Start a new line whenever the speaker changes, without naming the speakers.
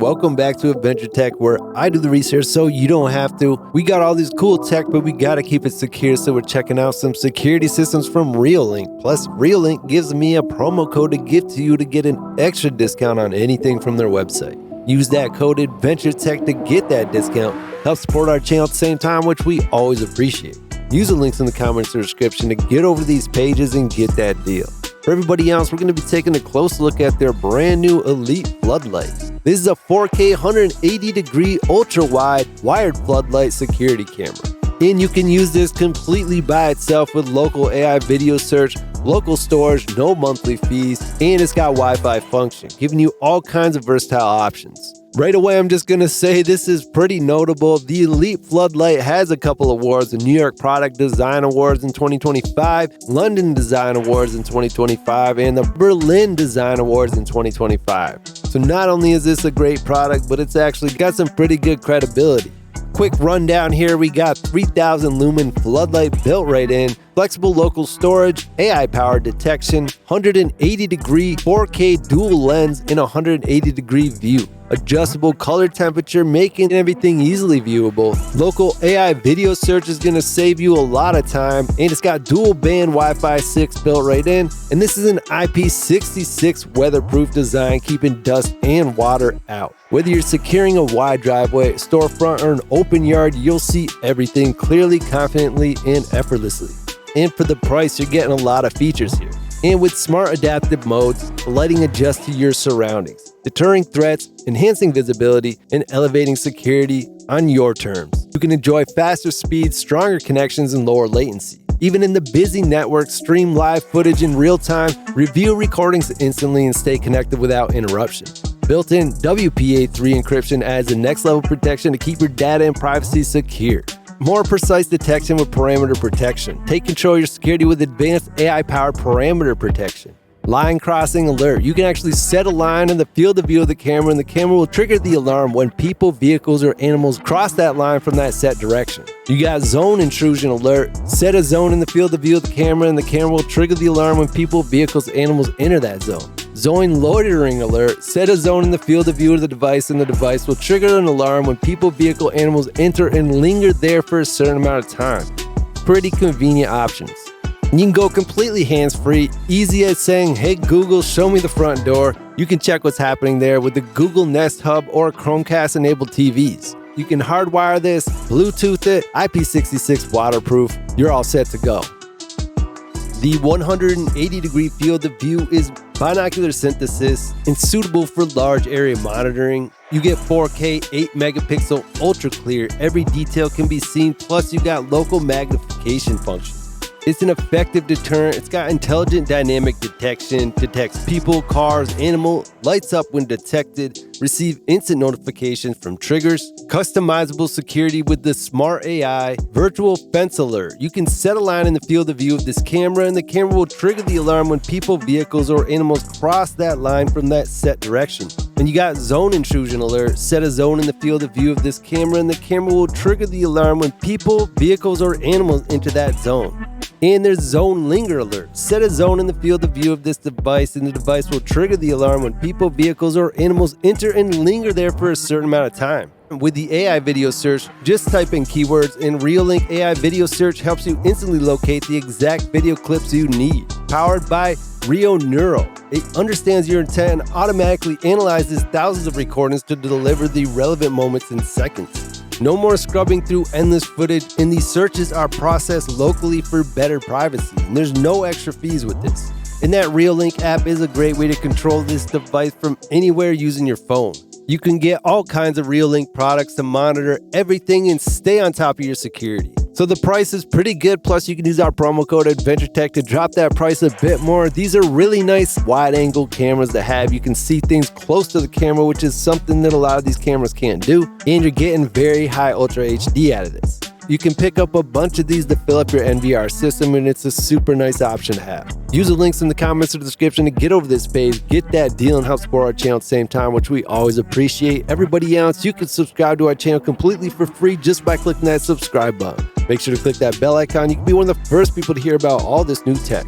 welcome back to Adventure Tech, where I do the research so you don't have to. We got all this cool tech, but we gotta keep it secure, so we're checking out some security systems from Reolink. Plus, Reolink gives me a promo code to give to you to get an extra discount on anything from their website. Use that code ADVENTURETECH to get that discount. Help support our channel at the same time, which we always appreciate. Use the links in the comments or description to get over these pages and get that deal. For everybody else, we're going to be taking a close look at their brand new Elite floodlight. This is a 4K 180-degree ultra-wide wired floodlight security camera. And you can use this completely by itself with local AI video search, local storage, no monthly fees, and it's got Wi-Fi function, giving you all kinds of versatile options. Right away, I'm just going to say this is pretty notable. The Elite Floodlight has a couple awards, the New York Product Design Awards in 2025, London Design Awards in 2025, and the Berlin Design Awards in 2025. So not only is this a great product, but it's actually got some pretty good credibility. Quick rundown here, we got 3000 lumen floodlight built right in, flexible local storage, AI-powered detection, 180-degree 4K dual lens in a 180-degree view, adjustable color temperature, making everything easily viewable. Local AI video search is going to save you a lot of time, and it's got dual band Wi-Fi 6 built right in, and this is an IP66 weatherproof design, keeping dust and water out. Whether you're securing a wide driveway, storefront, or an open yard, you'll see everything clearly, confidently, and effortlessly. And for the price, you're getting a lot of features here. And with smart adaptive modes, the lighting adjusts to your surroundings, deterring threats, enhancing visibility, and elevating security on your terms. You can enjoy faster speeds, stronger connections, and lower latency. Even in the busy network, stream live footage in real time, review recordings instantly, and stay connected without interruption. Built-in WPA3 encryption adds the next level protection to keep your data and privacy secure. More precise detection with parameter protection. Take control of your security with advanced AI-powered parameter protection. Line crossing alert. You can actually set a line in the field of view of the camera, and the camera will trigger the alarm when people, vehicles, or animals cross that line from that set direction. You got zone intrusion alert. Set a zone in the field of view of the camera, and the camera will trigger the alarm when people, vehicles, animals enter that zone. Zone loitering alert. Set a zone in the field of view of the device, and the device will trigger an alarm when people, vehicle, animals enter and linger there for a certain amount of time. Pretty convenient options. You can go completely hands-free, easy as saying, "Hey Google, show me the front door." You can check what's happening there with the Google Nest Hub or Chromecast-enabled TVs. You can hardwire this, Bluetooth it, IP66 waterproof. You're all set to go. The 180-degree field of view is binocular synthesis and suitable for large area monitoring. You get 4K 8-megapixel ultra clear. Every detail can be seen, plus you got local magnification functions. It's an effective deterrent. It's got intelligent dynamic detection, detects people, cars, animal, lights up when detected, receive instant notifications from triggers, customizable security with the smart AI, virtual fence alert. You can set a line in the field of view of this camera, and the camera will trigger the alarm when people, vehicles, or animals cross that line from that set direction. And you got zone intrusion alert. Set a zone in the field of view of this camera, and the camera will trigger the alarm when people, vehicles, or animals enter that zone. And there's zone linger alert. Set a zone in the field of view of this device, and the device will trigger the alarm when people, vehicles, or animals enter and linger there for a certain amount of time. With the AI video search, just type in keywords, and Reolink AI video search helps you instantly locate the exact video clips you need. Powered by Neuro. It understands your intent and automatically analyzes thousands of recordings to deliver the relevant moments in seconds. No more scrubbing through endless footage, and these searches are processed locally for better privacy, and there's no extra fees with this. And that Reolink app is a great way to control this device from anywhere using your phone. You can get all kinds of Reolink products to monitor everything and stay on top of your security. So the price is pretty good, plus you can use our promo code ADVENTURETECH to drop that price a bit more. These are really nice wide-angle cameras to have. You can see things close to the camera, which is something that a lot of these cameras can't do, and you're getting very high Ultra HD out of this. You can pick up a bunch of these to fill up your NVR system, and it's a super nice option to have. Use the links in the comments or the description to get over this page, get that deal, and help support our channel at the same time, which we always appreciate. Everybody else, you can subscribe to our channel completely for free just by clicking that subscribe button. Make sure to click that bell icon. You can be one of the first people to hear about all this new tech.